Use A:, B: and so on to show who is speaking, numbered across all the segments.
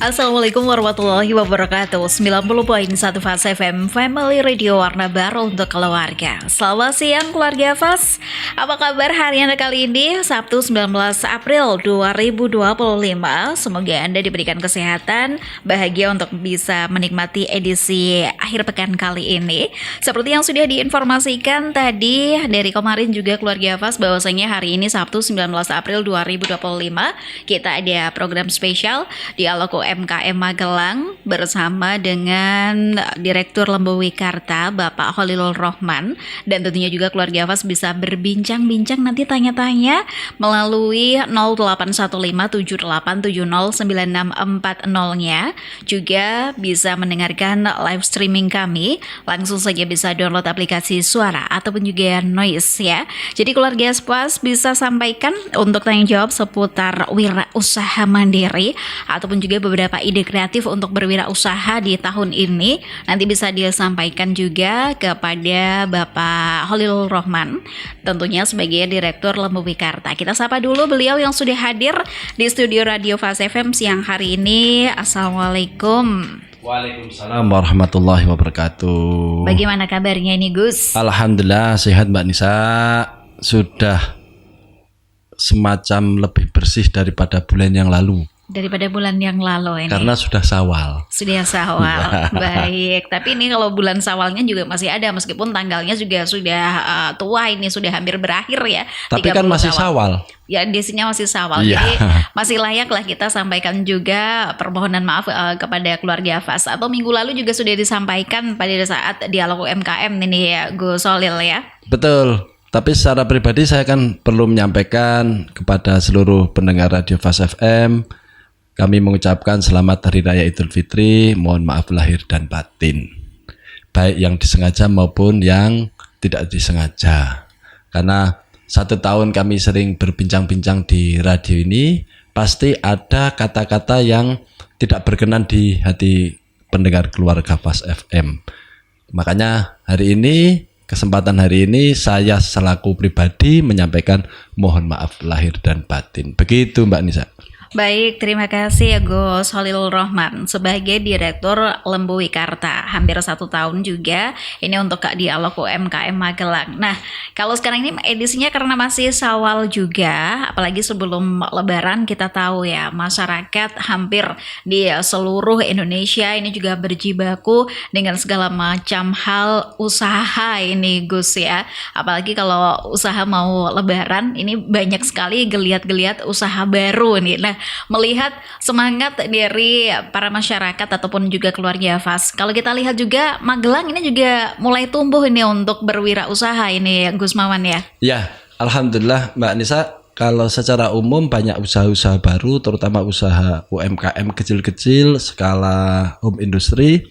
A: Assalamualaikum warahmatullahi wabarakatuh. 90.1 Fas FM Family Radio warna baru untuk keluarga. Selamat siang keluarga Fas. Apa kabar hari Anda kali ini? Sabtu 19 April 2025. Semoga Anda diberikan kesehatan, bahagia untuk bisa menikmati edisi akhir pekan kali ini. Seperti yang sudah diinformasikan tadi dari kemarin juga keluarga Fas, bahwasanya hari ini Sabtu 19 April 2025 kita ada program spesial Dialog UMKM Magelang bersama dengan Direktur Lembu Wikarta Bapak Holilul Rohman, dan tentunya juga keluarga Fas bisa berbincang-bincang nanti tanya-tanya melalui 081578709640-nya. Juga bisa mendengarkan live streaming kami, langsung saja bisa download aplikasi suara ataupun juga noise ya. Jadi keluarga Fas bisa sampaikan untuk tanya jawab seputar wirausaha mandiri ataupun juga beberapa ide kreatif untuk berwirausaha di tahun ini. Nanti bisa disampaikan juga kepada Bapak Holilul Rohman, tentunya sebagai Direktur Lembu Wikarta. Kita sapa dulu beliau yang sudah hadir di studio Radio Fas FM siang hari ini. Assalamualaikum.
B: Waalaikumsalam warahmatullahi wabarakatuh.
A: Bagaimana kabarnya ini Gus?
B: Alhamdulillah sehat Mbak Nisa. Sudah semacam lebih bersih daripada bulan yang lalu.
A: Daripada bulan yang lalu ini.
B: Karena sudah Syawal.
A: Sudah Syawal. Baik. Tapi ini kalau bulan Syawalnya juga masih ada, meskipun tanggalnya juga sudah tua, ini sudah hampir berakhir ya.
B: Tapi kan masih Syawal.
A: Ya, desinya masih Syawal.
B: Yeah.
A: Jadi masih layak lah kita sampaikan juga permohonan maaf kepada keluarga Fas. Atau minggu lalu juga sudah disampaikan pada saat dialog UMKM ini ya, Gus Holil ya.
B: Betul. Tapi secara pribadi saya kan perlu menyampaikan kepada seluruh pendengar Radio Fas FM, kami mengucapkan selamat Hari Raya Idul Fitri, mohon maaf lahir dan batin. Baik yang disengaja maupun yang tidak disengaja. Karena 1 tahun kami sering berbincang-bincang di radio ini, pasti ada kata-kata yang tidak berkenan di hati pendengar keluarga Fas FM. Makanya kesempatan hari ini saya selaku pribadi menyampaikan mohon maaf lahir dan batin. Begitu Mbak Nisa.
A: Baik, terima kasih ya Gus Holilul Rohman sebagai Direktur Lembu Wikarta. Hampir 1 tahun juga ini untuk Dialog UMKM Magelang. Nah, kalau sekarang ini edisinya karena masih Syawal juga, apalagi sebelum Lebaran kita tahu ya, masyarakat hampir di seluruh Indonesia ini juga berjibaku dengan segala macam hal usaha ini Gus ya. Apalagi kalau usaha mau Lebaran, ini banyak sekali geliat-geliat usaha baru nih. Nah, melihat semangat dari para masyarakat ataupun juga keluarga Fas. Kalau kita lihat juga Magelang ini juga mulai tumbuh ini untuk berwirausaha ini Gus Mawan ya.
B: Ya, alhamdulillah Mbak Nisa. Kalau secara umum banyak usaha-usaha baru, terutama usaha UMKM kecil-kecil skala home industry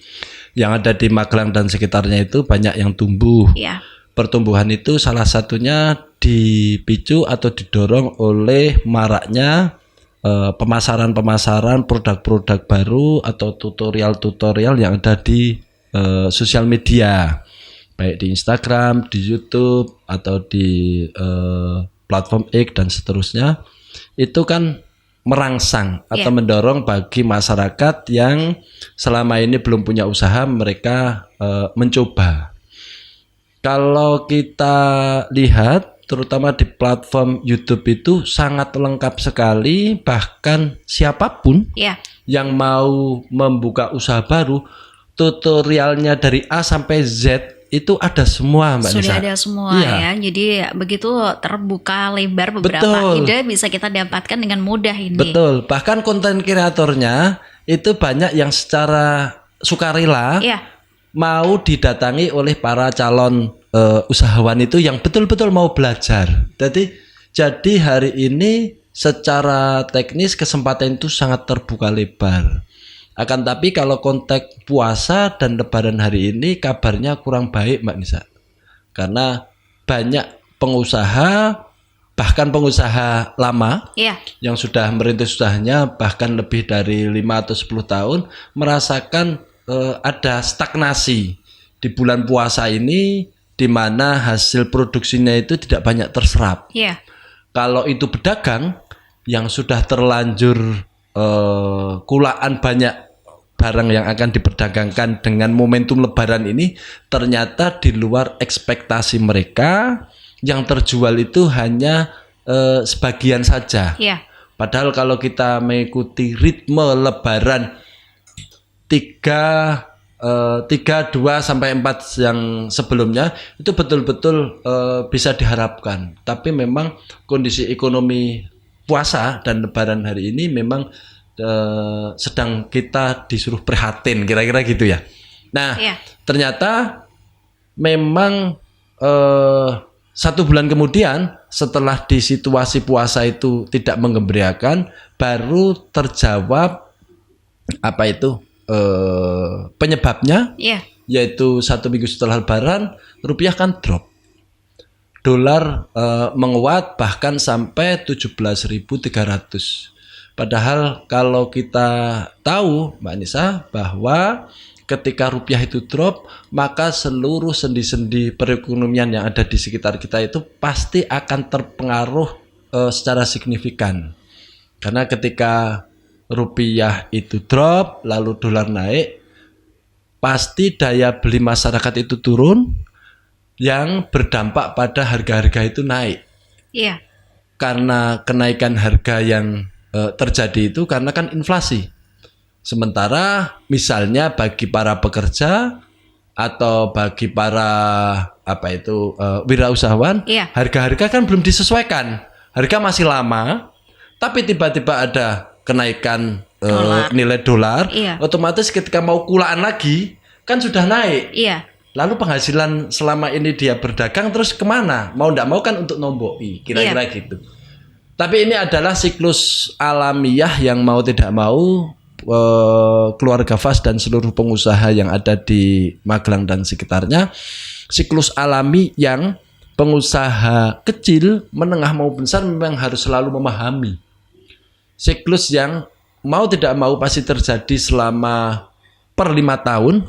B: yang ada di Magelang dan sekitarnya itu banyak yang tumbuh.
A: Ya.
B: Pertumbuhan itu salah satunya dipicu atau didorong oleh maraknya pemasaran produk-produk baru atau tutorial-tutorial yang ada di sosial media, baik di Instagram, di YouTube atau di platform X dan seterusnya. Itu kan merangsang atau mendorong bagi masyarakat yang selama ini belum punya usaha, mereka mencoba. Kalau kita lihat terutama di platform YouTube itu sangat lengkap sekali, bahkan siapapun yang mau membuka usaha baru, tutorialnya dari A sampai Z itu ada semua Mbak Nisa.
A: Sudah ada semua ya, jadi begitu terbuka lebar beberapa ide bisa kita dapatkan dengan mudah ini.
B: Betul, bahkan konten kreatornya itu banyak yang secara sukarela mau didatangi oleh para calon usahawan itu yang betul-betul mau belajar. Jadi hari ini secara teknis kesempatan itu sangat terbuka lebar. Akan tapi kalau konteks puasa dan Lebaran hari ini kabarnya kurang baik Mbak Nisa. Karena banyak pengusaha, bahkan pengusaha lama yang sudah merintis usahanya bahkan lebih dari 5 atau 10 tahun merasakan ada stagnasi di bulan puasa ini, di mana hasil produksinya itu tidak banyak terserap. Kalau itu pedagang yang sudah terlanjur kulaan banyak barang yang akan diperdagangkan dengan momentum Lebaran ini ternyata di luar ekspektasi mereka. Yang terjual itu hanya sebagian saja.
A: Yeah.
B: Padahal kalau kita mengikuti ritme Lebaran 3, 2 sampai 4 yang sebelumnya itu betul-betul bisa diharapkan. Tapi memang kondisi ekonomi puasa dan Lebaran hari ini memang sedang kita disuruh prihatin, kira-kira gitu ya. Nah, ternyata memang 1 bulan kemudian setelah di situasi puasa itu tidak menggembirakan, baru terjawab apa itu penyebabnya, yaitu 1 minggu setelah Lebaran rupiah kan drop, dolar menguat bahkan sampai 17.300. Padahal kalau kita tahu Mbak Nisa bahwa ketika rupiah itu drop, maka seluruh sendi-sendi perekonomian yang ada di sekitar kita itu pasti akan terpengaruh secara signifikan. Karena ketika rupiah itu drop, lalu dolar naik, pasti daya beli masyarakat itu turun, yang berdampak pada harga-harga itu naik.
A: Iya.
B: Karena kenaikan harga yang terjadi itu karena kan inflasi. Sementara misalnya bagi para pekerja atau bagi para wirausahawan, harga-harga kan belum disesuaikan. Harga masih lama, tapi tiba-tiba ada kenaikan nilai dolar, otomatis ketika mau kulaan lagi kan sudah naik.
A: Iya.
B: Lalu penghasilan selama ini dia berdagang terus kemana? Mau tidak mau kan untuk nomboi, kira-kira gitu. Tapi ini adalah siklus alamiah yang mau tidak mau keluarga FAS dan seluruh pengusaha yang ada di Magelang dan sekitarnya, siklus alami yang pengusaha kecil, menengah maupun besar memang harus selalu memahami. Siklus yang mau tidak mau pasti terjadi selama per 5 tahun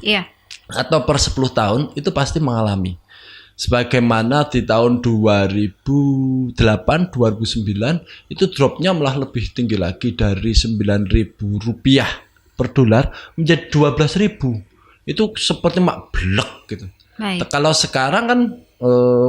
B: atau per 10 tahun itu pasti mengalami. Sebagaimana di tahun 2008, 2009 itu dropnya malah lebih tinggi lagi dari Rp9.000 per dolar menjadi 12.000. Itu seperti mak blek gitu. Kalau sekarang kan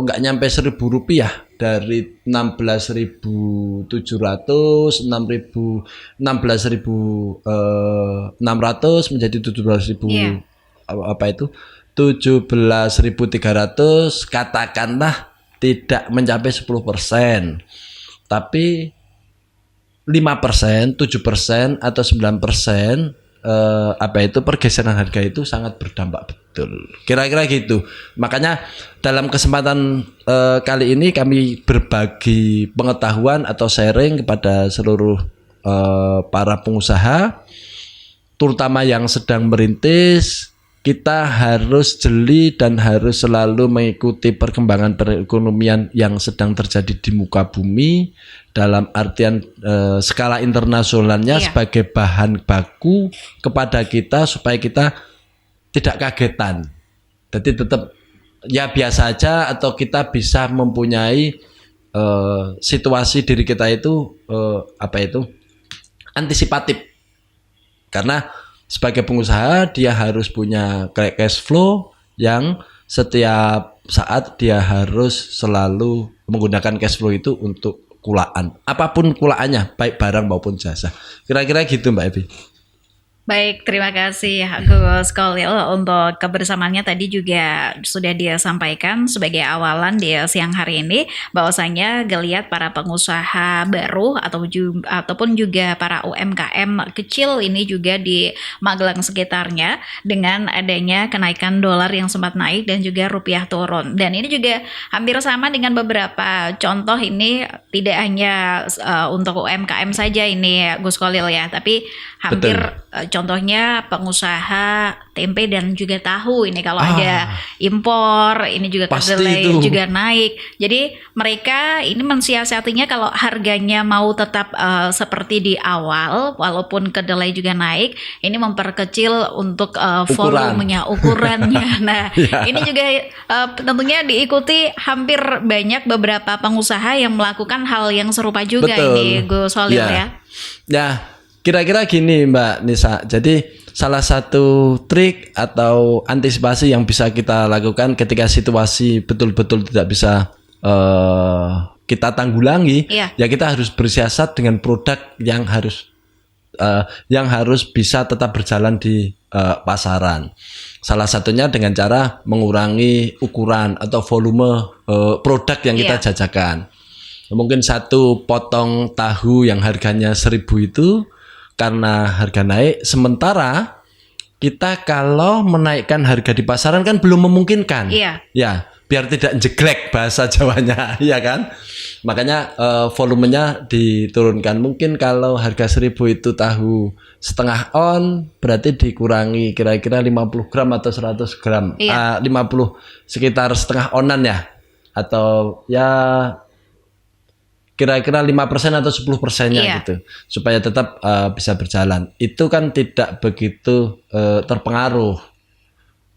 B: nggak nyampe Rp1.000, dari 16.700, 16.600 menjadi 17.000 17.300, katakanlah tidak mencapai 10%, tapi 5%, 7% atau 9% pergeseran harga itu sangat berdampak betul. Kira-kira gitu. Makanya dalam kesempatan kali ini kami berbagi pengetahuan atau sharing kepada seluruh para pengusaha, terutama yang sedang merintis. Kita harus jeli dan harus selalu mengikuti perkembangan perekonomian yang sedang terjadi di muka bumi, dalam artian skala internasionalnya sebagai bahan baku kepada kita supaya kita tidak kagetan. Jadi tetap ya biasa aja, atau kita bisa mempunyai situasi diri kita itu antisipatif. Karena sebagai pengusaha dia harus punya cash flow yang setiap saat dia harus selalu menggunakan cash flow itu untuk kulaan, apapun kulaannya, baik barang maupun jasa. Kira-kira gitu Mbak Evi.
A: Baik, terima kasih Gus Kolil untuk kebersamaannya tadi juga sudah dia sampaikan sebagai awalan di siang hari ini, bahwasanya geliat para pengusaha baru ataupun juga para UMKM kecil ini juga di Magelang sekitarnya dengan adanya kenaikan dolar yang sempat naik dan juga rupiah turun. Dan ini juga hampir sama dengan beberapa contoh, ini tidak hanya untuk UMKM saja ini Gus Kolil ya, tapi hampir contohnya pengusaha tempe dan juga tahu ini kalau ada impor ini juga kedelai juga naik. Jadi mereka ini mensiasatinya kalau harganya mau tetap seperti di awal walaupun kedelai juga naik, ini memperkecil untuk volumenya, ukurannya. Nah, ini juga tentunya diikuti hampir banyak beberapa pengusaha yang melakukan hal yang serupa juga. Betul. Ini Gus Solil ya.
B: Ya. Kira-kira gini Mbak Nisa. Jadi salah satu trik atau antisipasi yang bisa kita lakukan ketika situasi betul-betul tidak bisa kita tanggulangi, ya kita harus bersiasat dengan produk yang harus bisa tetap berjalan di pasaran. Salah satunya dengan cara mengurangi ukuran atau volume produk yang kita jajakan. Mungkin satu potong tahu yang harganya 1.000 itu karena harga naik, sementara kita kalau menaikkan harga di pasaran kan belum memungkinkan. Ya, biar tidak jeglek bahasa Jawanya, ya kan? Makanya volumenya diturunkan. Mungkin kalau harga 1.000 itu tahu setengah on, berarti dikurangi kira-kira 50 gram atau 100 gram. 50 sekitar setengah onan ya. Atau ya kira-kira 5% atau 10%-nya gitu, supaya tetap bisa berjalan. Itu kan tidak begitu terpengaruh,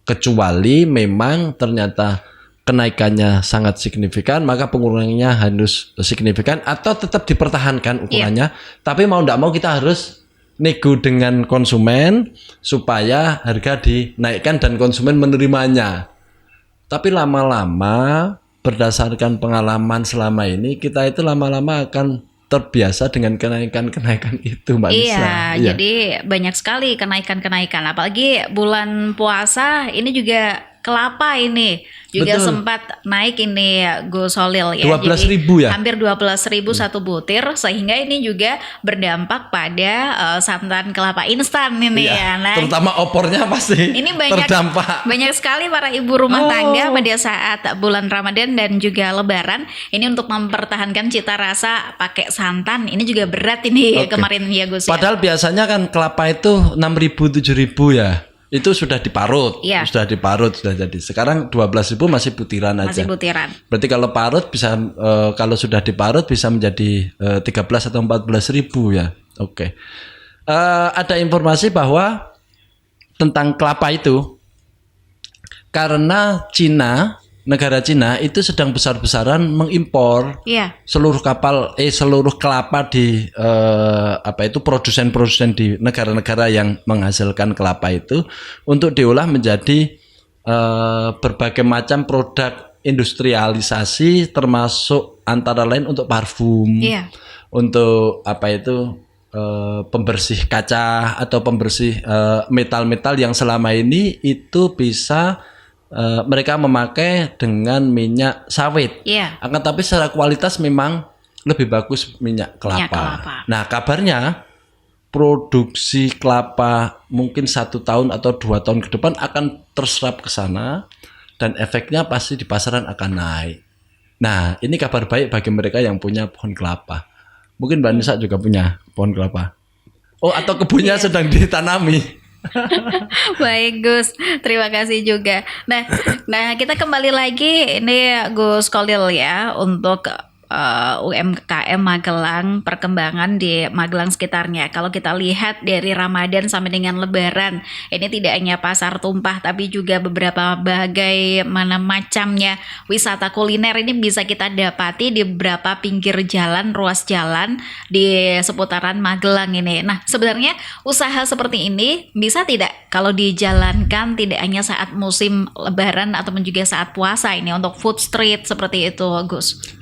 B: kecuali memang ternyata kenaikannya sangat signifikan, maka pengurangannya harus signifikan atau tetap dipertahankan ukurannya. Tapi mau tidak mau kita harus nego dengan konsumen supaya harga dinaikkan dan konsumen menerimanya. Tapi lama-lama berdasarkan pengalaman selama ini, kita itu lama-lama akan terbiasa dengan kenaikan-kenaikan itu, Mbak Nisa.
A: Iya, jadi banyak sekali kenaikan-kenaikan. Apalagi bulan puasa ini juga kelapa ini juga sempat naik ini Gus Holil ya.
B: 12.000 ya.
A: Hampir 12.000 satu butir, sehingga ini juga berdampak pada santan kelapa instan ini ya. Nah,
B: terutama opornya pasti ini terdampak.
A: Banyak sekali para ibu rumah tangga pada saat bulan Ramadan dan juga Lebaran ini untuk mempertahankan cita rasa pakai santan. Ini juga berat ini kemarin ya Gus.
B: Padahal biasanya kan kelapa itu 6.000 7.000 ya. Itu sudah diparut, sudah jadi. Sekarang 12.000 masih butiran aja.
A: Masih butiran.
B: Berarti kalau parut bisa, kalau sudah diparut bisa menjadi 13 atau 14.000 ya. Oke. Ada informasi bahwa tentang kelapa itu, karena negara Cina itu sedang besar-besaran mengimpor seluruh kelapa di produsen-produsen di negara-negara yang menghasilkan kelapa itu untuk diolah menjadi berbagai macam produk industrialisasi, termasuk antara lain untuk parfum, untuk pembersih kaca atau pembersih metal-metal yang selama ini itu bisa mereka memakai dengan minyak sawit. Akan tapi secara kualitas memang lebih bagus minyak kelapa. Nah, kabarnya produksi kelapa mungkin 1 tahun atau 2 tahun ke depan akan terserap ke sana dan efeknya pasti di pasaran akan naik. Nah, ini kabar baik bagi mereka yang punya pohon kelapa. Mungkin Mbak Nisa juga punya pohon kelapa. Oh, atau kebunnya sedang ditanami.
A: Baik Gus, terima kasih juga. Nah kita kembali lagi ini Gus Holil ya untuk UMKM Magelang, perkembangan di Magelang sekitarnya. Kalau kita lihat dari Ramadan sampai dengan Lebaran, ini tidak hanya pasar tumpah tapi juga beberapa macamnya wisata kuliner ini bisa kita dapati di beberapa pinggir jalan, ruas jalan di seputaran Magelang ini. Nah, sebenarnya usaha seperti ini bisa tidak kalau dijalankan tidak hanya saat musim Lebaran ataupun juga saat puasa ini untuk food street seperti itu, Gus?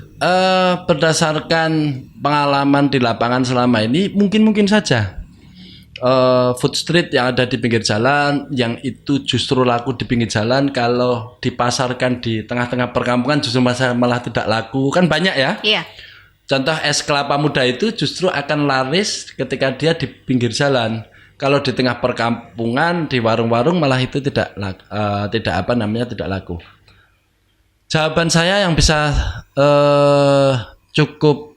B: Berdasarkan pengalaman di lapangan selama ini mungkin saja food street yang ada di pinggir jalan yang itu justru laku di pinggir jalan, kalau dipasarkan di tengah-tengah perkampungan justru malah tidak laku, kan banyak ya. Contoh es kelapa muda itu justru akan laris ketika dia di pinggir jalan. Kalau di tengah perkampungan di warung-warung malah itu tidak laku. Jawaban saya yang bisa cukup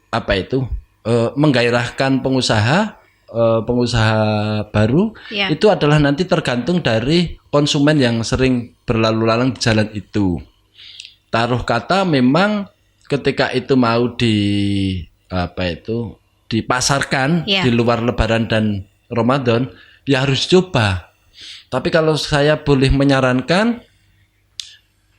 B: menggairahkan pengusaha baru itu adalah nanti tergantung dari konsumen yang sering berlalu lalang di jalan itu. Taruh kata memang ketika itu mau dipasarkan di luar Lebaran dan Ramadan, ya harus coba. Tapi kalau saya boleh menyarankan,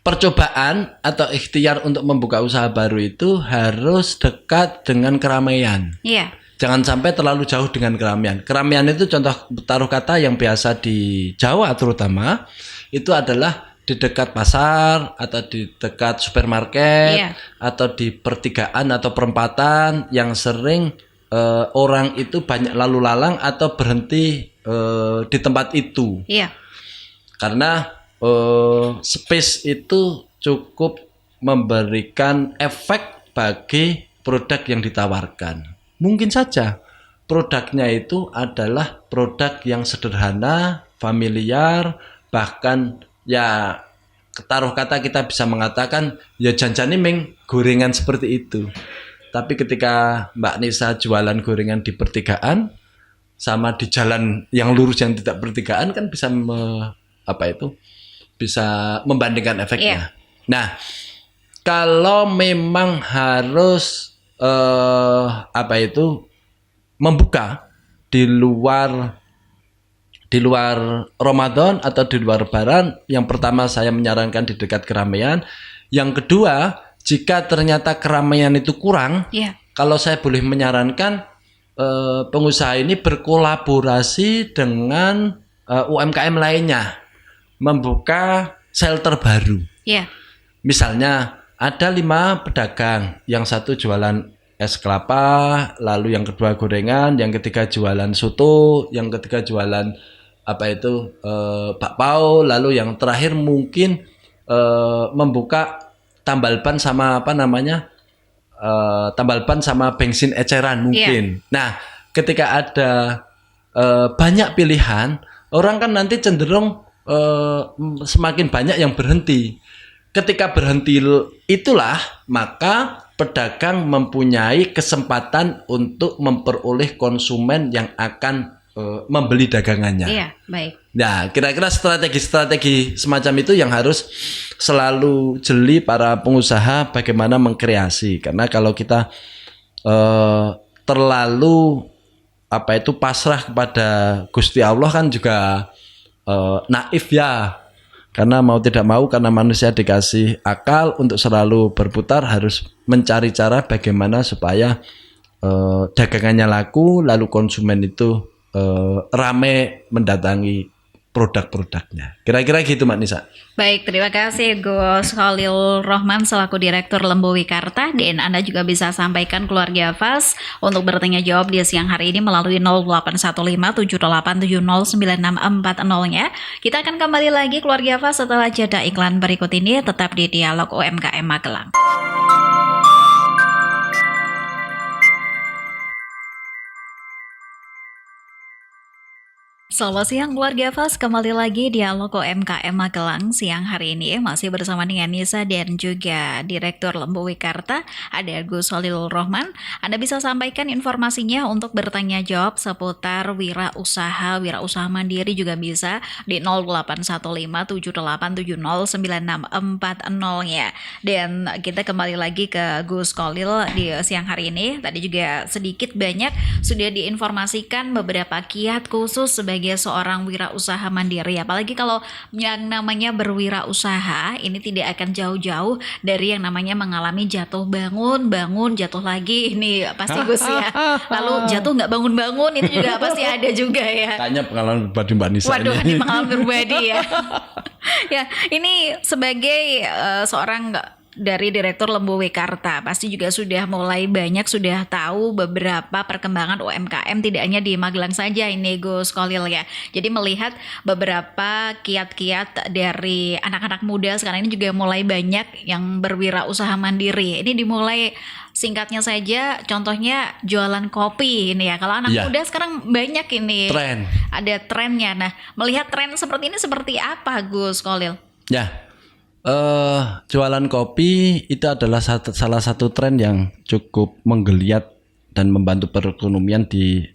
B: percobaan atau ikhtiar untuk membuka usaha baru itu harus dekat dengan keramaian.
A: Iya.
B: Jangan sampai terlalu jauh dengan keramaian. Keramaian itu contoh taruh kata yang biasa di Jawa terutama itu adalah di dekat pasar atau di dekat supermarket atau di pertigaan atau perempatan yang sering orang itu banyak lalu lalang atau berhenti di tempat itu. Iya. Karena space itu cukup memberikan efek bagi produk yang ditawarkan. Mungkin saja produknya itu adalah produk yang sederhana, familiar, bahkan ya taruh kata kita bisa mengatakan ya janjane meng gorengan seperti itu. Tapi ketika Mbak Nisa jualan gorengan di pertigaan sama di jalan yang lurus yang tidak pertigaan kan bisa bisa membandingkan efeknya. Nah, kalau memang harus membuka di luar Ramadan atau di luar Lebaran, yang pertama saya menyarankan di dekat keramaian. Yang kedua, jika ternyata keramaian itu kurang, kalau saya boleh menyarankan pengusaha ini berkolaborasi dengan UMKM lainnya. Membuka shelter baru. Misalnya ada 5 pedagang, yang satu jualan es kelapa, lalu yang kedua gorengan, yang ketiga jualan soto, yang ketiga jualan bakpao, lalu yang terakhir mungkin membuka tambal ban sama tambal ban sama bensin eceran mungkin. Nah, ketika ada banyak pilihan, orang kan nanti cenderung semakin banyak yang berhenti. Ketika berhenti itulah maka pedagang mempunyai kesempatan untuk memperoleh konsumen yang akan membeli dagangannya. Iya, baik. Nah, kira-kira strategi semacam itu yang harus selalu jeli para pengusaha bagaimana mengkreasi. Karena kalau kita terlalu pasrah kepada Gusti Allah kan juga naif ya, karena mau tidak mau karena manusia dikasih akal untuk selalu berputar harus mencari cara bagaimana supaya dagangannya laku lalu konsumen itu rame mendatangi produk-produknya. Kira-kira gitu Mbak Nisa.
A: Baik, terima kasih Gus Khalil Rohman selaku Direktur Lembu Wikarta. Dan Anda juga bisa sampaikan keluarga Fas untuk bertanya jawab di siang hari ini melalui 081578709640-nya. Kita akan kembali lagi keluarga Fas setelah jeda iklan berikut ini, tetap di Dialog UMKM Magelang. Selamat siang keluarga Fas, kembali lagi Dialog UMKM Magelang siang hari ini masih bersama dengan Nisa dan juga Direktur Lembu Wikarta ada Gus Khalil Rohman. Anda bisa sampaikan informasinya untuk bertanya jawab seputar wirausaha mandiri juga bisa di 081578709640-nya. Dan kita kembali lagi ke Gus Khalil di siang hari ini. Tadi juga sedikit banyak sudah diinformasikan beberapa kiat khusus sebagai seorang wirausaha mandiri, apalagi kalau yang namanya berwirausaha ini tidak akan jauh-jauh dari yang namanya mengalami jatuh bangun jatuh lagi, ini pasti Gus ya. Lalu jatuh nggak bangun-bangun itu juga pasti ada juga ya.
B: Tanya pengalaman pribadi Mbak Nisa.
A: Waduh, ini pengalaman pribadi ya. Ya, ini sebagai seorang dari Direktur Lembu Wikarta pasti juga sudah mulai banyak sudah tahu beberapa perkembangan UMKM tidak hanya di Magelang saja ini Gus Khalil ya. Jadi melihat beberapa kiat-kiat dari anak-anak muda sekarang ini juga mulai banyak yang berwirausaha mandiri. Ini dimulai singkatnya saja, contohnya jualan kopi ini ya. Kalau anak muda sekarang banyak ini tren. Ada trennya. Nah, melihat tren seperti ini seperti apa Gus Khalil?
B: Ya. Jualan kopi itu adalah salah satu tren yang cukup menggeliat dan membantu perekonomian di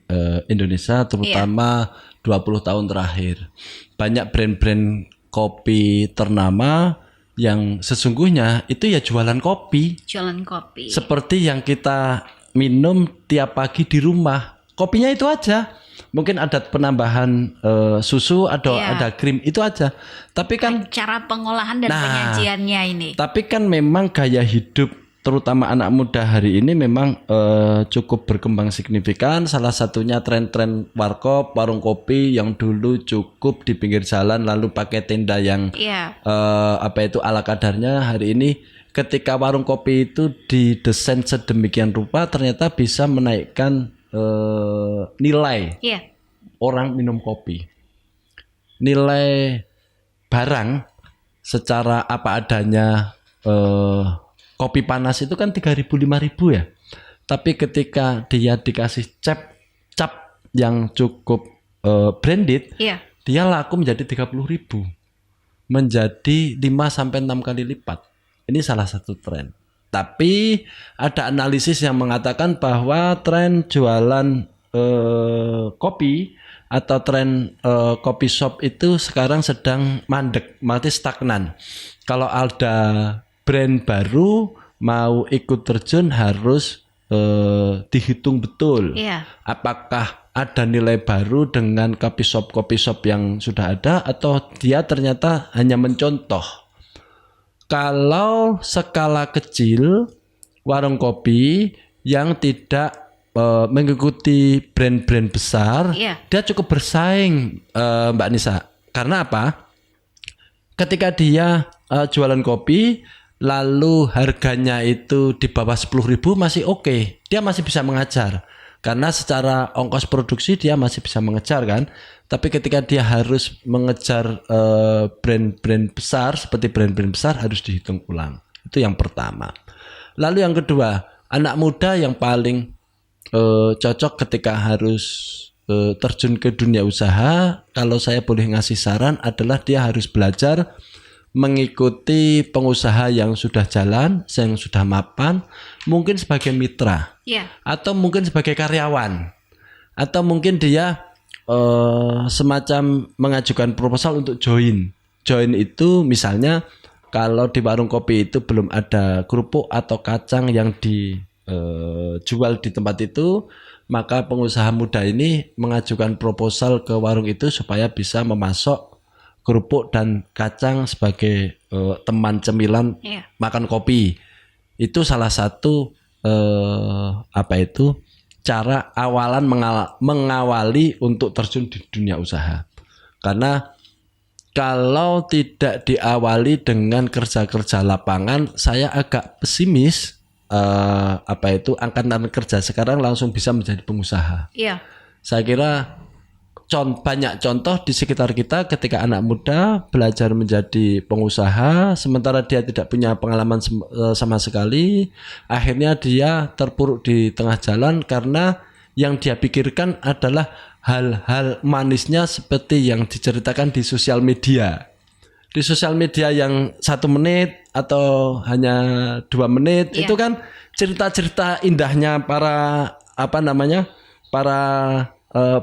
B: Indonesia terutama 20 tahun terakhir. Banyak brand-brand kopi ternama yang sesungguhnya itu ya jualan kopi.
A: Jualan kopi.
B: Seperti yang kita minum tiap pagi di rumah. Kopinya itu aja. mungkin ada penambahan susu atau ada krim, itu aja. Tapi kan
A: cara pengolahan dan penyajiannya ini. Tapi
B: kan memang gaya hidup terutama anak muda hari ini memang cukup berkembang signifikan. Salah satunya tren-tren warkop, warung kopi yang dulu cukup di pinggir jalan lalu pakai tenda yang ala kadarnya. Hari ini ketika warung kopi itu didesain sedemikian rupa, ternyata bisa menaikkan nilai orang minum kopi. Nilai barang secara apa adanya, kopi panas itu kan 3.000 5.000 ya. Tapi ketika dia dikasih cap yang cukup branded, dia laku menjadi 30.000. Menjadi 5 sampai 6 kali lipat. Ini salah satu tren. Tapi ada analisis yang mengatakan bahwa tren jualan kopi atau tren kopi shop itu sekarang sedang mandek, mati stagnan. Kalau ada brand baru mau ikut terjun harus dihitung betul. Apakah ada nilai baru dengan kopi shop yang sudah ada atau dia ternyata hanya mencontoh. Kalau skala kecil warung kopi yang tidak mengikuti brand-brand besar, dia cukup bersaing, Mbak Nisa. Karena apa? Ketika dia jualan kopi lalu harganya itu di bawah 10.000 masih oke. Dia masih bisa mengejar. Karena secara ongkos produksi dia masih bisa mengejar kan. Tapi ketika dia harus mengejar brand-brand besar seperti brand-brand besar harus dihitung ulang. Itu yang pertama. Lalu yang kedua, anak muda yang paling cocok ketika harus terjun ke dunia usaha, kalau saya boleh ngasih saran adalah dia harus belajar mengikuti pengusaha yang sudah jalan, yang sudah mapan, mungkin sebagai mitra, atau mungkin sebagai karyawan, atau mungkin dia semacam mengajukan proposal untuk join. Join itu misalnya kalau di warung kopi itu belum ada kerupuk atau kacang yang dijual di tempat itu, maka pengusaha muda ini mengajukan proposal ke warung itu supaya bisa memasok kerupuk dan kacang sebagai teman cemilan makan kopi. Itu salah satu cara awalan mengawali untuk terjun di dunia usaha. Karena kalau tidak diawali dengan kerja-kerja lapangan, saya agak pesimis angkatan kerja sekarang langsung bisa menjadi pengusaha. Saya kira banyak contoh di sekitar kita ketika anak muda belajar menjadi pengusaha sementara dia tidak punya pengalaman sama sekali, akhirnya dia terpuruk di tengah jalan karena yang dia pikirkan adalah hal-hal manisnya seperti yang diceritakan di sosial media. Di sosial media yang 1 menit atau hanya 2 menit itu kan cerita-cerita indahnya para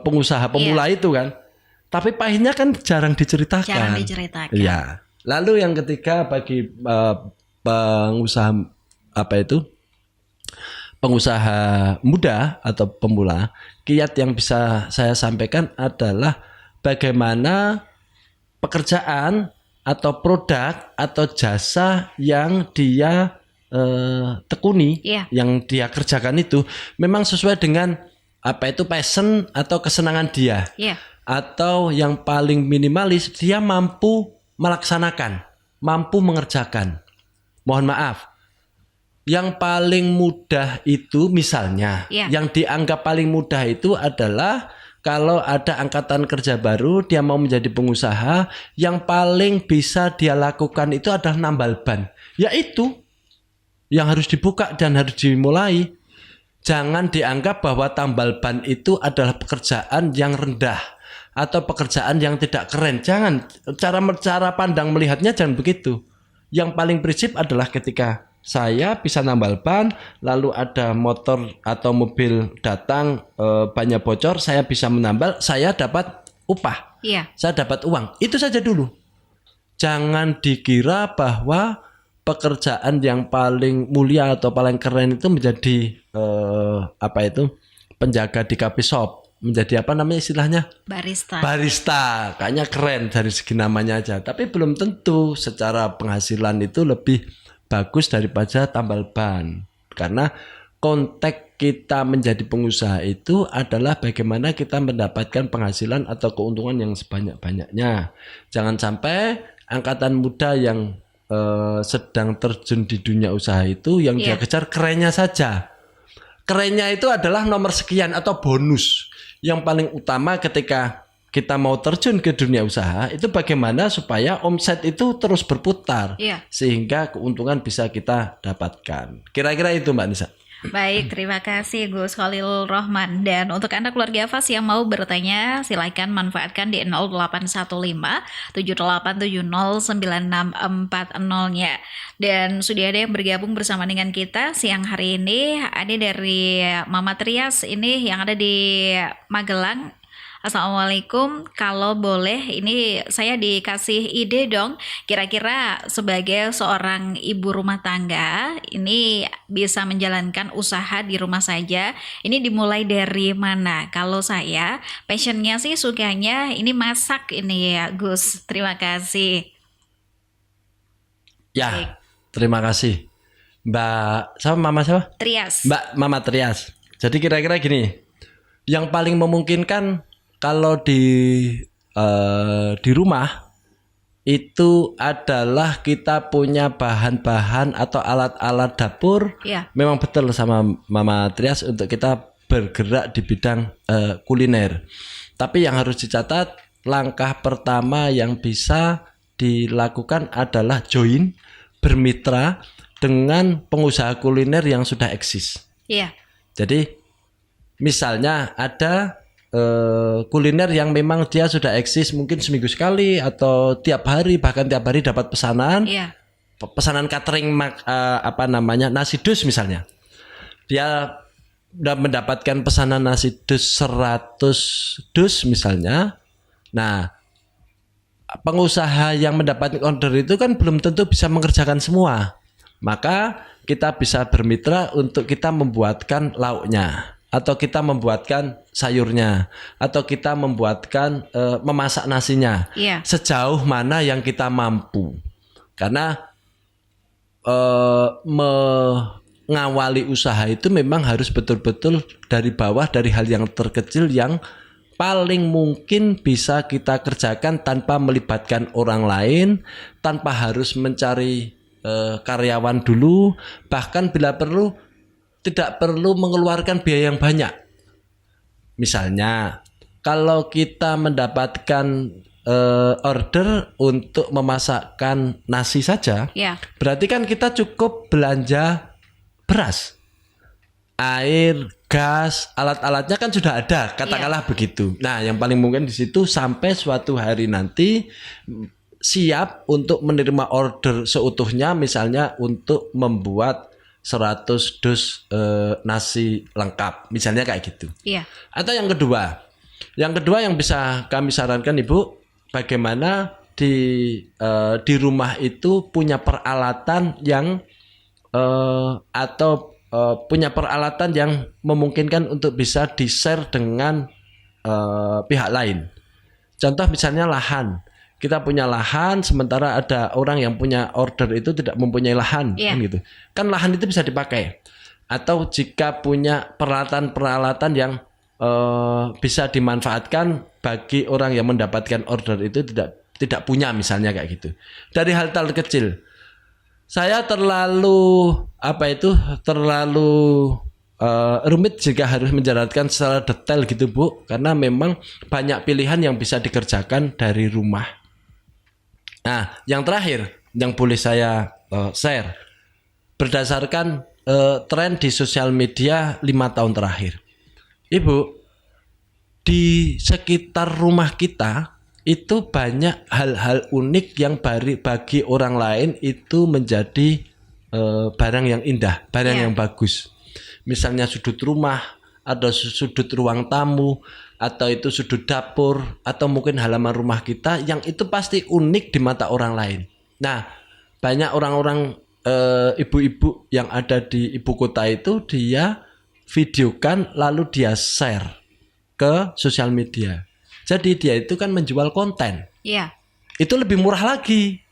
B: pengusaha pemula itu kan, tapi pahitnya kan jarang diceritakan. Ya. Lalu yang ketiga bagi pengusaha pengusaha muda atau pemula, kiat yang bisa saya sampaikan adalah bagaimana pekerjaan atau produk atau jasa yang dia tekuni, yang dia kerjakan itu memang sesuai dengan passion atau kesenangan dia. Atau yang paling minimalis dia mampu melaksanakan, mampu mengerjakan. Mohon maaf, yang paling mudah itu misalnya, yang dianggap paling mudah itu adalah kalau ada angkatan kerja baru, dia mau menjadi pengusaha, yang paling bisa dia lakukan itu adalah nambal ban. Yaitu yang harus dibuka dan harus dimulai. Jangan dianggap bahwa tambal ban itu adalah pekerjaan yang rendah atau pekerjaan yang tidak keren. Jangan, cara pandang melihatnya jangan begitu. Yang paling prinsip adalah ketika saya bisa nambal ban, lalu ada motor atau mobil datang, bannya bocor, saya bisa menambal, saya dapat upah, saya dapat uang. Itu saja dulu. Jangan dikira bahwa pekerjaan yang paling mulia atau paling keren itu menjadi penjaga di coffee shop. menjadi apa namanya istilahnya?
A: Barista.
B: Barista, kayaknya keren dari segi namanya aja. Tapi belum tentu secara penghasilan itu lebih bagus daripada tambal ban. Karena konteks kita menjadi pengusaha itu adalah bagaimana kita mendapatkan penghasilan atau keuntungan yang sebanyak-banyaknya. Jangan sampai angkatan muda yang sedang terjun di dunia usaha itu yang dia kejar kerennya saja. Kerennya itu adalah nomor sekian atau bonus. Yang paling utama ketika kita mau terjun ke dunia usaha itu bagaimana supaya omset itu terus berputar sehingga keuntungan bisa kita dapatkan. Kira-kira itu Mbak Nisa.
A: Baik, terima kasih Gus Khalil Rohman. Dan untuk Anda keluarga Fas yang mau bertanya, silakan manfaatkan di 0815 7870 9640-nya. Dan sudah ada yang bergabung bersama dengan kita siang hari ini. Ada dari Mama Trias ini yang ada di Magelang. Assalamualaikum, kalau boleh ini saya dikasih ide dong, kira-kira sebagai seorang ibu rumah tangga ini bisa menjalankan usaha di rumah saja, ini dimulai dari mana? Kalau saya passionnya sih sukanya ini masak ini ya Gus, terima kasih.
B: Ya, baik. Terima kasih Mbak, Mama siapa?
A: Trias.
B: Mbak Mama Trias. Jadi kira-kira gini, yang paling memungkinkan kalau di rumah itu adalah kita punya bahan-bahan atau alat-alat dapur. Memang betul sama Mama Trias untuk kita bergerak di bidang kuliner. Tapi yang harus dicatat, langkah pertama yang bisa dilakukan adalah join, bermitra dengan pengusaha kuliner yang sudah eksis. Jadi misalnya ada kuliner yang memang dia sudah eksis mungkin seminggu sekali atau tiap hari, bahkan tiap hari dapat pesanan pesanan catering nasi dus misalnya. Dia udah mendapatkan pesanan nasi dus 100 dus misalnya. Nah, pengusaha yang mendapatkan order itu kan belum tentu bisa mengerjakan semua. Maka kita bisa bermitra untuk kita membuatkan lauknya, atau kita membuatkan sayurnya, atau kita membuatkan memasak nasinya. Sejauh mana yang kita mampu. Karena mengawali usaha itu memang harus betul-betul dari bawah, dari hal yang terkecil yang paling mungkin bisa kita kerjakan tanpa melibatkan orang lain, tanpa harus mencari karyawan dulu, bahkan bila perlu tidak perlu mengeluarkan biaya yang banyak. Misalnya, kalau kita mendapatkan order untuk memasakkan nasi saja, berarti kan kita cukup belanja beras, air, gas, alat-alatnya kan sudah ada, katakanlah begitu. Nah, yang paling mungkin di situ sampai suatu hari nanti siap untuk menerima order seutuhnya, misalnya untuk membuat 100 dus nasi lengkap, misalnya kayak gitu. Atau yang kedua yang bisa kami sarankan Ibu, bagaimana di rumah itu punya peralatan yang punya peralatan yang memungkinkan untuk bisa di-share dengan pihak lain. Contoh misalnya lahan. Kita punya lahan, sementara ada orang yang punya order itu tidak mempunyai lahan, kan gitu. Kan lahan itu bisa dipakai. Atau jika punya peralatan-peralatan yang bisa dimanfaatkan bagi orang yang mendapatkan order itu tidak punya, misalnya kayak gitu. Dari hal-hal kecil. Saya terlalu rumit jika harus menjelaskan secara detail gitu Bu, karena memang banyak pilihan yang bisa dikerjakan dari rumah. Nah, yang terakhir yang boleh saya share berdasarkan tren di sosial media 5 tahun terakhir. Ibu, di sekitar rumah kita itu banyak hal-hal unik yang bagi orang lain itu menjadi barang yang indah, barang yang bagus. Misalnya sudut rumah, atau sudut ruang tamu, atau itu sudut dapur, atau mungkin halaman rumah kita yang itu pasti unik di mata orang lain. Nah, banyak orang-orang ibu-ibu yang ada di ibu kota itu dia videokan lalu dia share ke sosial media. Jadi dia itu kan menjual konten.
A: Iya.
B: Itu lebih murah lagi.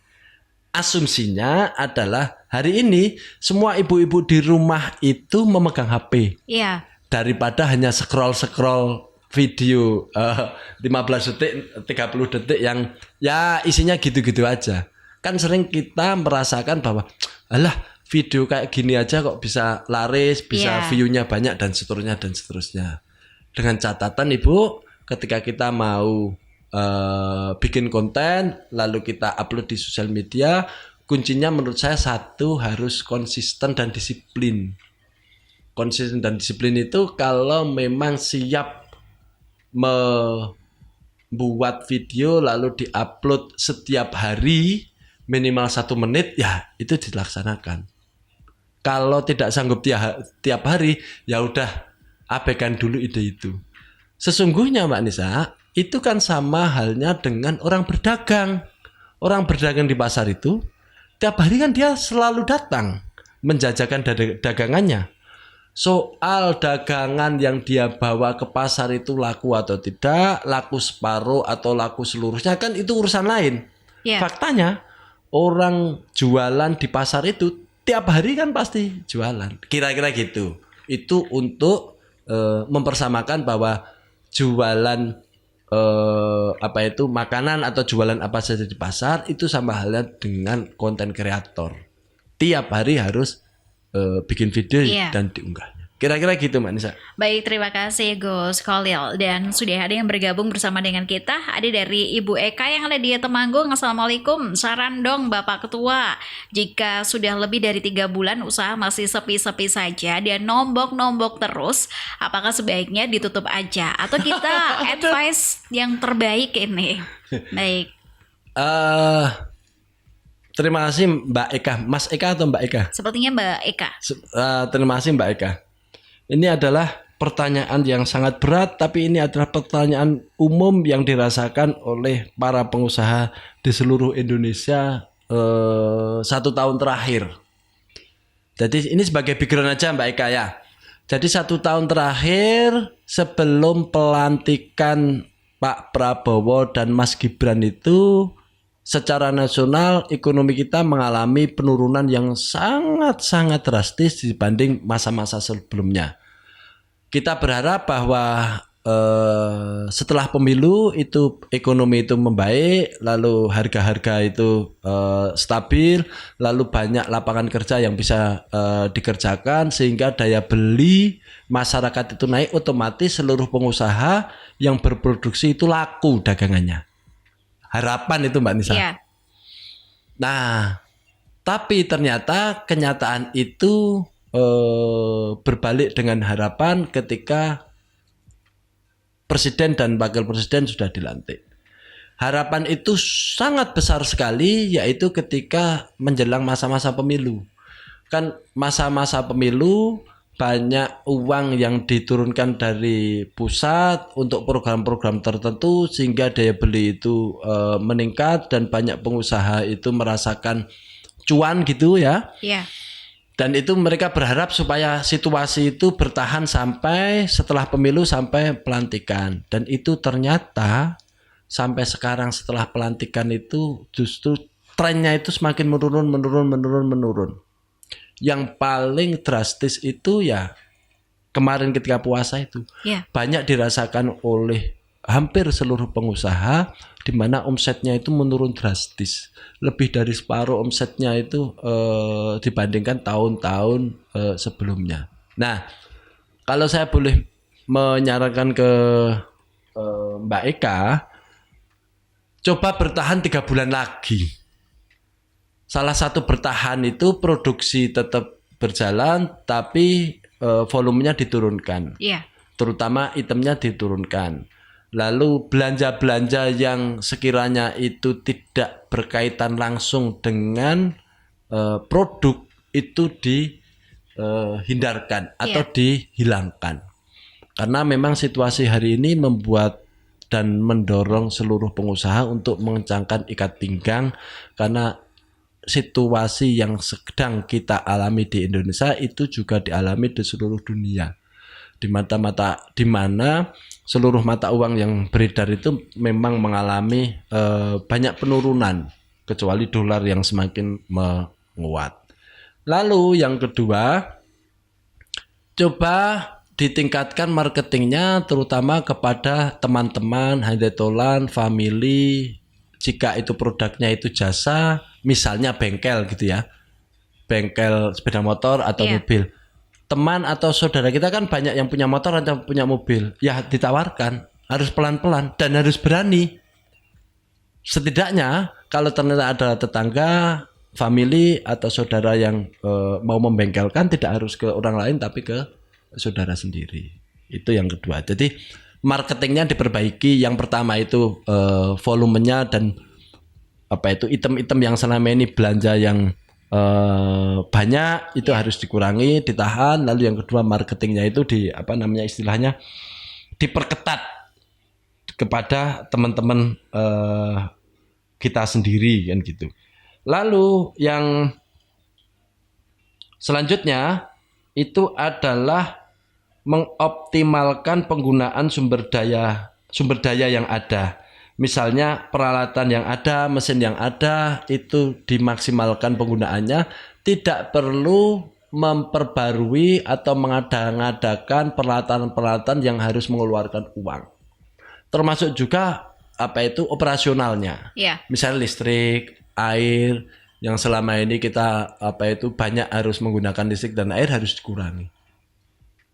B: Asumsinya adalah hari ini semua ibu-ibu di rumah itu memegang HP.
A: Iya.
B: Daripada hanya scroll video 15 detik, 30 detik yang ya isinya gitu-gitu aja. Kan sering kita merasakan bahwa alah video kayak gini aja kok bisa laris, bisa view-nya banyak dan seterusnya dan seterusnya. Dengan catatan Ibu, ketika kita mau bikin konten lalu kita upload di sosial media, kuncinya menurut saya satu, harus konsisten dan disiplin. Konsisten dan disiplin itu kalau memang siap membuat video lalu diupload setiap hari minimal 1 menit, ya itu dilaksanakan. Kalau tidak sanggup tiap hari, ya udah abaikan dulu ide itu. Sesungguhnya Mbak Nisa, itu kan sama halnya dengan orang berdagang. Orang berdagang di pasar itu tiap hari kan dia selalu datang menjajakan dagangannya. Soal dagangan yang dia bawa ke pasar itu laku atau tidak, laku separuh atau laku seluruhnya, kan itu urusan lain. Faktanya orang jualan di pasar itu tiap hari kan pasti jualan. Kira-kira gitu. Itu untuk mempersamakan bahwa jualan makanan atau jualan apa saja di pasar itu sama halnya dengan konten kreator. Tiap hari harus bikin video dan diunggahnya. Kira-kira gitu Mbak Nisa.
A: Baik, terima kasih Gus Khalil. Dan sudah ada yang bergabung bersama dengan kita. Ada dari Ibu Eka yang ada di Temanggung. Assalamualaikum. Saran dong Bapak Ketua. Jika sudah lebih dari 3 bulan usaha masih sepi-sepi saja dan nombok-nombok terus, apakah sebaiknya ditutup aja? Atau kita advice yang terbaik ini? Baik.
B: Terima kasih Mbak Eka. Mas Eka atau Mbak Eka?
A: Sepertinya Mbak Eka.
B: Terima kasih Mbak Eka. Ini adalah pertanyaan yang sangat berat, tapi ini adalah pertanyaan umum yang dirasakan oleh para pengusaha di seluruh Indonesia 1 tahun terakhir. Jadi ini sebagai background aja Mbak Eka ya. Jadi 1 tahun terakhir sebelum pelantikan Pak Prabowo dan Mas Gibran itu, secara nasional ekonomi kita mengalami penurunan yang sangat-sangat drastis dibanding masa-masa sebelumnya. Kita berharap bahwa setelah pemilu itu ekonomi itu membaik, lalu harga-harga itu stabil, lalu banyak lapangan kerja yang bisa dikerjakan sehingga daya beli masyarakat itu naik, otomatis seluruh pengusaha yang berproduksi itu laku dagangannya. Harapan itu Mbak Nisa. Yeah. Nah, tapi ternyata kenyataan itu berbalik dengan harapan ketika presiden dan wakil presiden sudah dilantik. Harapan itu sangat besar sekali, yaitu ketika menjelang masa-masa pemilu. Kan masa-masa pemilu banyak uang yang diturunkan dari pusat untuk program-program tertentu sehingga daya beli itu meningkat dan banyak pengusaha itu merasakan cuan gitu ya. Yeah. Dan itu mereka berharap supaya situasi itu bertahan sampai setelah pemilu, sampai pelantikan. Dan itu ternyata sampai sekarang setelah pelantikan itu justru trennya itu semakin menurun. Yang paling drastis itu ya kemarin ketika puasa itu banyak dirasakan oleh hampir seluruh pengusaha, di mana omsetnya itu menurun drastis, lebih dari separuh omsetnya itu dibandingkan tahun-tahun sebelumnya. Nah, kalau saya boleh menyarankan ke Mbak Eka, coba bertahan 3 bulan lagi. Salah satu bertahan itu produksi tetap berjalan, tapi volumenya diturunkan. Yeah. Terutama itemnya diturunkan. Lalu belanja-belanja yang sekiranya itu tidak berkaitan langsung dengan produk itu dihindarkan atau dihilangkan. Karena memang situasi hari ini membuat dan mendorong seluruh pengusaha untuk mengencangkan ikat pinggang, karena situasi yang sedang kita alami di Indonesia itu juga dialami di seluruh dunia. di mana seluruh mata uang yang beredar itu memang mengalami banyak penurunan kecuali dolar yang semakin menguat. Lalu yang kedua, coba ditingkatkan marketingnya terutama kepada teman-teman, handetolan, family. Jika itu produknya itu jasa, misalnya bengkel gitu ya, bengkel sepeda motor atau mobil. Teman atau saudara kita kan banyak yang punya motor atau punya mobil. Ya ditawarkan, harus pelan-pelan dan harus berani. Setidaknya kalau ternyata ada tetangga, family atau saudara yang mau membengkelkan, tidak harus ke orang lain tapi ke saudara sendiri. Itu yang kedua. Jadi marketingnya diperbaiki. Yang pertama itu volumenya dan item-item yang selama ini belanja yang banyak itu harus dikurangi, ditahan. Lalu yang kedua marketingnya itu istilahnya diperketat kepada teman-teman kita sendiri kan gitu. Lalu yang selanjutnya itu adalah mengoptimalkan penggunaan sumber daya yang ada. Misalnya peralatan yang ada, mesin yang ada itu dimaksimalkan penggunaannya, tidak perlu memperbarui atau mengadakan peralatan-peralatan yang harus mengeluarkan uang. Termasuk juga operasionalnya. Misalnya listrik, air yang selama ini kita banyak harus menggunakan listrik dan air harus dikurangi.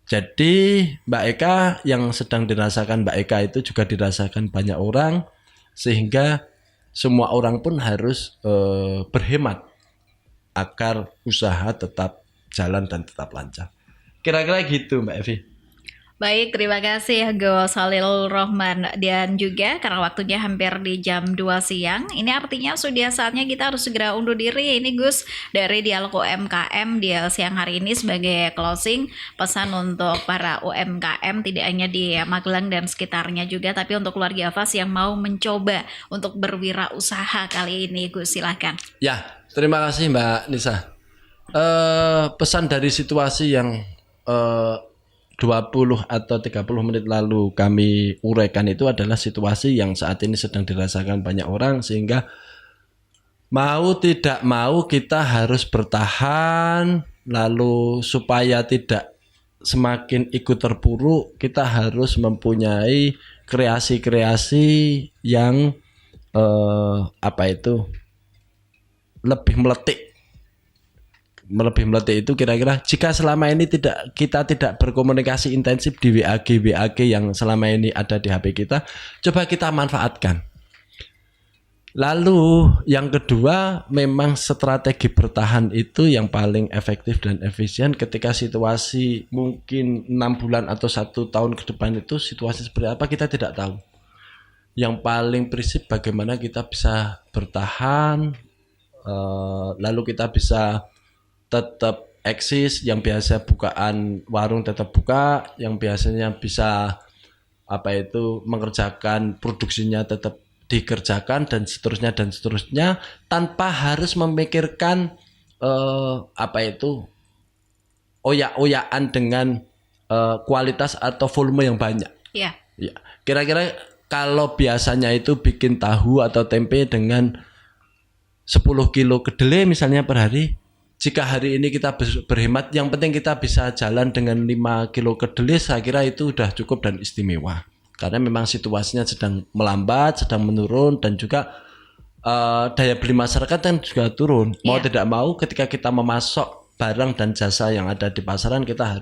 B: Jadi Mbak Eka yang sedang dirasakan Mbak Eka itu juga dirasakan banyak orang, sehingga semua orang pun harus berhemat agar usaha tetap jalan dan tetap lancar. Kira-kira gitu Mbak Evi.
A: Baik, terima kasih Gus Khalil Rohman. Dan juga karena waktunya hampir di jam 2 siang, ini artinya sudah saatnya kita harus segera undur diri. Ini Gus dari Dialog UMKM di siang hari ini sebagai closing pesan untuk para UMKM tidak hanya di Magelang dan sekitarnya juga, tapi untuk keluarga Fas yang mau mencoba untuk berwirausaha kali ini. Gus, silakan.
B: Ya, terima kasih Mbak Nisa. Pesan dari situasi yang 20 atau 30 menit lalu kami uraikan itu adalah situasi yang saat ini sedang dirasakan banyak orang, sehingga mau tidak mau kita harus bertahan. Lalu supaya tidak semakin ikut terpuruk, kita harus mempunyai kreasi-kreasi yang lebih meletik itu kira-kira jika selama ini kita tidak berkomunikasi intensif di WAG yang selama ini ada di HP kita, coba kita manfaatkan. Lalu yang kedua, memang strategi bertahan itu yang paling efektif dan efisien ketika situasi mungkin 6 bulan atau 1 tahun ke depan itu situasi seperti apa kita tidak tahu. Yang paling prinsip bagaimana kita bisa bertahan, lalu kita bisa tetap eksis, yang biasa bukaan warung tetap buka, yang biasanya bisa mengerjakan produksinya tetap dikerjakan dan seterusnya tanpa harus memikirkan oyak-oyakan dengan kualitas atau volume yang banyak.
A: Ya.
B: Kira-kira kalau biasanya itu bikin tahu atau tempe dengan 10 kilo kedelai misalnya per hari, jika hari ini kita berhemat, yang penting kita bisa jalan dengan 5 kilo kedelai, saya kira itu sudah cukup dan istimewa. Karena memang situasinya sedang melambat, sedang menurun, dan juga daya beli masyarakat kan juga turun. Mau tidak mau ketika kita memasok barang dan jasa yang ada di pasaran, kita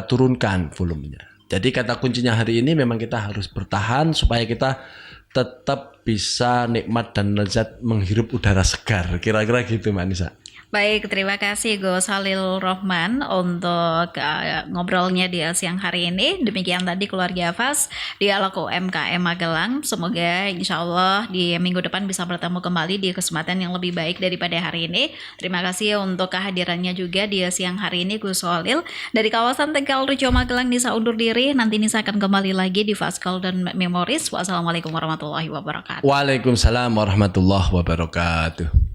B: turunkan volumenya. Jadi kata kuncinya hari ini memang kita harus bertahan supaya kita tetap bisa nikmat dan lezat menghirup udara segar. Kira-kira gitu Mbak Nisa.
A: Baik, terima kasih Gus Khalil Rohman untuk ngobrolnya di siang hari ini. Demikian tadi keluarga Fas Dialog UMKM Magelang. Semoga insya Allah di minggu depan bisa bertemu kembali di kesempatan yang lebih baik daripada hari ini. Terima kasih untuk kehadirannya juga di siang hari ini Gus Khalil. Dari kawasan Tegal Rejo Magelang, Nisa undur diri. Nanti Nisa akan kembali lagi di Fast Call dan Memories. Wassalamualaikum warahmatullahi wabarakatuh.
B: Waalaikumsalam warahmatullahi wabarakatuh.